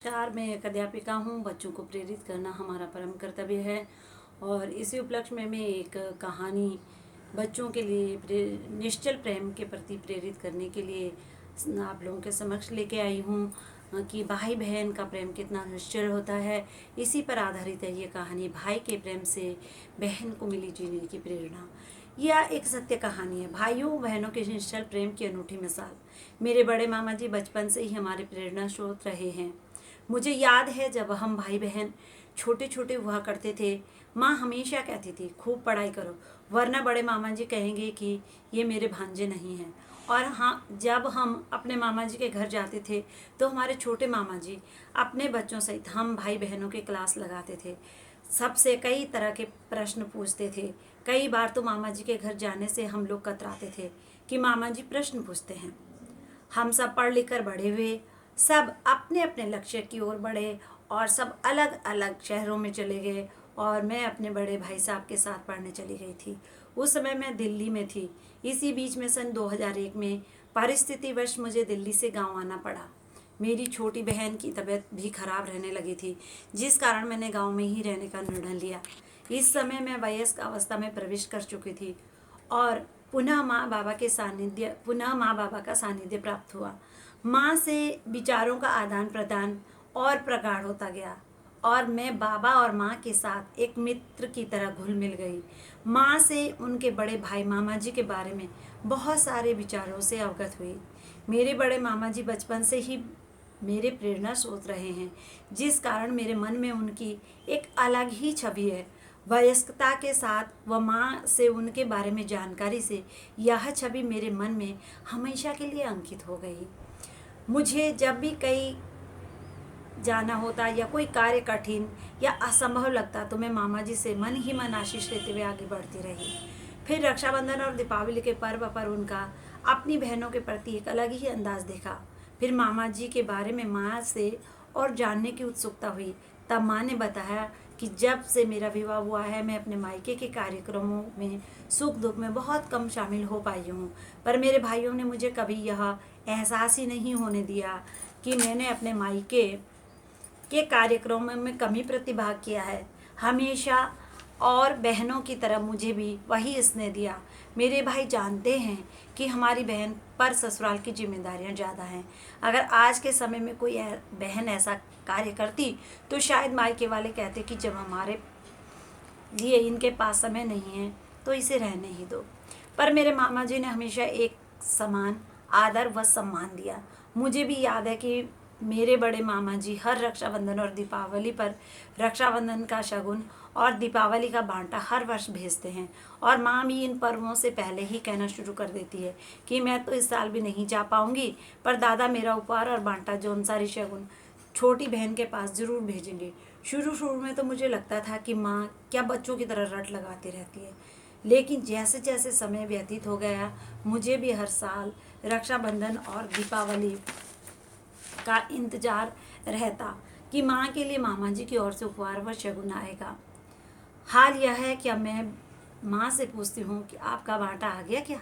नमस्कार, मैं एक अध्यापिका हूँ। बच्चों को प्रेरित करना हमारा परम कर्तव्य है और इसी उपलक्ष्य में मैं एक कहानी बच्चों के लिए निश्चल प्रेम के प्रति प्रेरित करने के लिए आप लोगों के समक्ष लेके आई हूँ कि भाई बहन का प्रेम कितना निश्चल होता है। इसी पर आधारित है ये कहानी। भाई के प्रेम से बहन को मिली जीने की प्रेरणा। यह एक सत्य कहानी है। भाइयों बहनों के निश्चल प्रेम की अनूठी मिसाल। मेरे बड़े मामा जी बचपन से ही हमारे प्रेरणा स्रोत रहे हैं। मुझे याद है जब हम भाई बहन छोटे छोटे हुआ करते थे, माँ हमेशा कहती थी खूब पढ़ाई करो, वरना बड़े मामा जी कहेंगे कि ये मेरे भांजे नहीं हैं। और हाँ, जब हम अपने मामा जी के घर जाते थे तो हमारे छोटे मामा जी अपने बच्चों सहित हम भाई बहनों के क्लास लगाते थे। सबसे कई तरह के प्रश्न पूछते थे। कई बार तो मामा जी के घर जाने से हम लोग कतराते थे कि मामा जी प्रश्न पूछते हैं। हम सब पढ़ लिख कर बड़े हुए, सब अपने अपने लक्ष्य की ओर बढ़े और सब अलग अलग शहरों में चले गए और मैं अपने बड़े भाई साहब के साथ पढ़ने चली गई थी। उस समय मैं दिल्ली में थी। इसी बीच में सन 2001 में परिस्थितिवश मुझे दिल्ली से गांव आना पड़ा। मेरी छोटी बहन की तबीयत भी खराब रहने लगी थी, जिस कारण मैंने गांव में ही रहने का निर्णय लिया। इस समय मैं वयस्क अवस्था में प्रवेश कर चुकी थी और पुनः माँ बाबा का सानिध्य प्राप्त हुआ। माँ से विचारों का आदान प्रदान और प्रगाढ़ होता गया और मैं बाबा और माँ के साथ एक मित्र की तरह घुल मिल गई। माँ से उनके बड़े भाई मामा जी के बारे में बहुत सारे विचारों से अवगत हुई। मेरे बड़े मामा जी बचपन से ही मेरे प्रेरणा स्रोत रहे हैं, जिस कारण मेरे मन में उनकी एक अलग ही छवि है। वयस्कता के साथ व माँ से उनके बारे में जानकारी से यह छवि मेरे मन में हमेशा के लिए अंकित हो गई। मुझे जब भी कहीं जाना होता या कोई कार्य कठिन या असंभव लगता तो मैं मामा जी से मन ही मन आशीष लेते हुए आगे बढ़ती रही। फिर रक्षाबंधन और दीपावली के पर्व पर उनका अपनी बहनों के प्रति एक अलग ही अंदाज देखा। फिर मामा जी के बारे में माँ से और जानने की उत्सुकता हुई। तब माँ ने बताया कि जब से मेरा विवाह हुआ है मैं अपने मायके के कार्यक्रमों में सुख दुख में बहुत कम शामिल हो पाई हूँ, पर मेरे भाइयों ने मुझे कभी यह एहसास ही नहीं होने दिया कि मैंने अपने मायके के कार्यक्रमों में कमी प्रतिभाग किया है। हमेशा और बहनों की तरह मुझे भी वही स्नेह दिया। मेरे भाई जानते हैं कि हमारी बहन पर ससुराल की जिम्मेदारियां ज़्यादा हैं। अगर आज के समय में कोई बहन ऐसा कार्य करती तो शायद मायके वाले कहते कि जब हमारे लिए इनके पास समय नहीं है तो इसे रहने ही दो। पर मेरे मामा जी ने हमेशा एक समान आदर व सम्मान दिया। मुझे भी याद है कि मेरे बड़े मामा जी हर रक्षाबंधन और दीपावली पर रक्षाबंधन का शगुन और दीपावली का बांटा हर वर्ष भेजते हैं और माँ भी इन पर्वों से पहले ही कहना शुरू कर देती है कि मैं तो इस साल भी नहीं जा पाऊंगी, पर दादा मेरा उपहार और बांटा जौनसारी शगुन छोटी बहन के पास ज़रूर भेजेंगे। शुरू शुरू में तो मुझे लगता था कि माँ क्या बच्चों की तरह रट लगाती रहती है, लेकिन जैसे जैसे समय व्यतीत हो गया मुझे भी हर साल रक्षाबंधन और दीपावली का इंतजार रहता कि माँ के लिए मामा जी की ओर से उपहार व शगुन आएगा। हाल यह है कि अब मैं माँ से पूछती हूँ कि आपका बांटा आ गया क्या।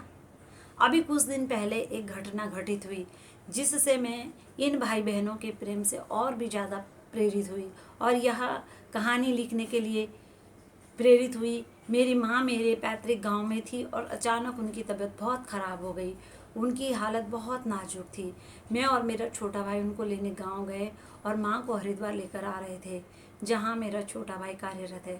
अभी कुछ दिन पहले एक घटना घटित हुई जिससे मैं इन भाई बहनों के प्रेम से और भी ज़्यादा प्रेरित हुई और यह कहानी लिखने के लिए प्रेरित हुई। मेरी माँ मेरे पैतृक गांव में थी और अचानक उनकी तबीयत बहुत ख़राब हो गई। उनकी हालत बहुत नाजुक थी। मैं और मेरा छोटा भाई उनको लेने गांव गए और माँ को हरिद्वार लेकर आ रहे थे, जहाँ मेरा छोटा भाई कार्यरत है।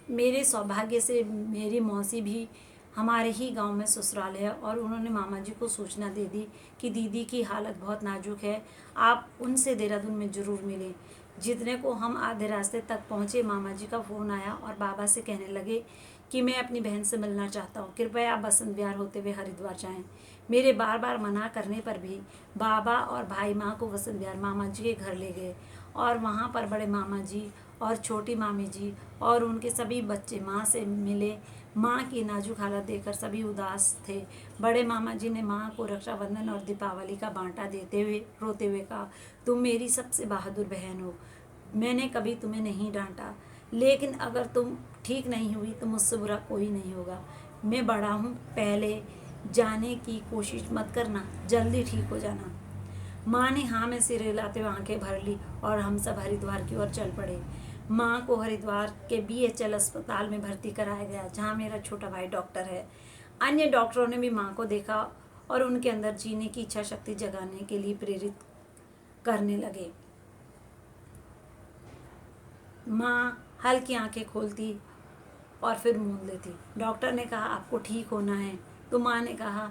मेरे सौभाग्य से मेरी मौसी भी हमारे ही गांव में ससुराल है और उन्होंने मामा जी को सूचना दे दी कि दीदी की हालत बहुत नाजुक है, आप उनसे देहरादून में ज़रूर मिलें। जितने को हम आधे रास्ते तक पहुँचे मामा जी का फ़ोन आया और बाबा से कहने लगे कि मैं अपनी बहन से मिलना चाहता हूँ, कृपया आप बसंत विहार होते हुए हरिद्वार जाएं। मेरे बार बार मना करने पर भी बाबा और भाई माँ को बसंत विहार मामा जी के घर ले गए और वहाँ पर बड़े मामा जी और छोटी मामी जी और उनके सभी बच्चे माँ से मिले। माँ की नाजुक हालत देखकर सभी उदास थे। बड़े मामा जी ने माँ को रक्षाबंधन और दीपावली का बांटा देते हुए रोते हुए कहा, तुम मेरी सबसे बहादुर बहन हो, मैंने कभी तुम्हें नहीं डांटा, लेकिन अगर तुम ठीक नहीं हुई तो मुझसे बुरा कोई नहीं होगा। मैं बड़ा हूँ, पहले जाने की कोशिश मत करना, जल्दी ठीक हो जाना। माँ ने हाँ में सिर हिलाते हुए आंखें भर ली और हम सब हरिद्वार की ओर चल पड़े। माँ को हरिद्वार के BHL अस्पताल में भर्ती कराया गया, जहाँ मेरा छोटा भाई डॉक्टर है। अन्य डॉक्टरों ने भी माँ को देखा और उनके अंदर जीने की इच्छा शक्ति जगाने के लिए प्रेरित करने लगे। माँ हल्की आंखें खोलती और फिर मूंद लेती। डॉक्टर ने कहा आपको ठीक होना है, तो माँ ने कहा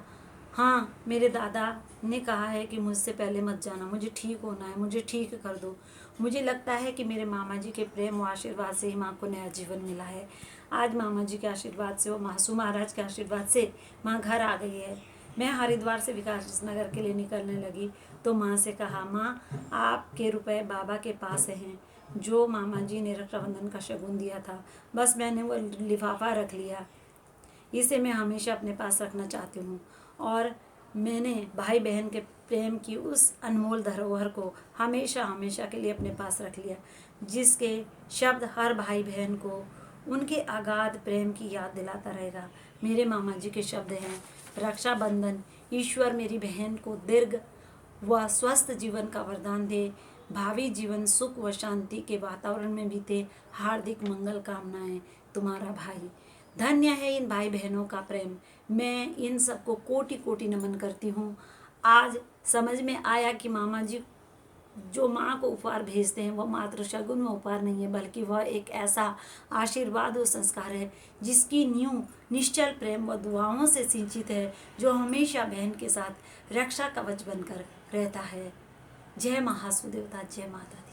हाँ, मेरे दादा ने कहा है कि मुझसे पहले मत जाना, मुझे ठीक होना है, मुझे ठीक कर दो। मुझे लगता है कि मेरे मामा जी के प्रेम व आशीर्वाद से ही माँ को नया जीवन मिला है। आज मामा जी के आशीर्वाद से और मासू महाराज के आशीर्वाद से माँ घर आ गई है। मैं हरिद्वार से विकास नगर के लिए निकलने लगी तो माँ से कहा माँ, आपके रुपए बाबा के पास हैं जो मामा जी ने रक्षाबंधन का शगुन दिया था। बस मैंने वो लिफाफा रख लिया, इसे मैं हमेशा अपने पास रखना चाहती हूँ। और मैंने भाई बहन के प्रेम की उस अनमोल धरोहर को हमेशा हमेशा के लिए अपने पास रख लिया, जिसके शब्द हर भाई बहन को उनके अगाध प्रेम की याद दिलाता रहेगा। मेरे मामा जी के शब्द हैं, रक्षाबंधन, ईश्वर मेरी बहन को दीर्घ व स्वस्थ जीवन का वरदान दे, भावी जीवन सुख व शांति के वातावरण में बीते, हार्दिक मंगल कामनाएं, तुम्हारा भाई। धन्य है इन भाई बहनों का प्रेम। मैं इन सबको कोटि कोटि नमन करती हूँ। आज समझ में आया कि मामा जी जो माँ को उपहार भेजते हैं वह मात्र शगुन व उपहार नहीं है, बल्कि वह एक ऐसा आशीर्वाद और संस्कार है जिसकी नींव निश्चल प्रेम व दुआओं से सिंचित है, जो हमेशा बहन के साथ रक्षा कवच बनकर रहता है। जय महासुदेवता, जय माता दी।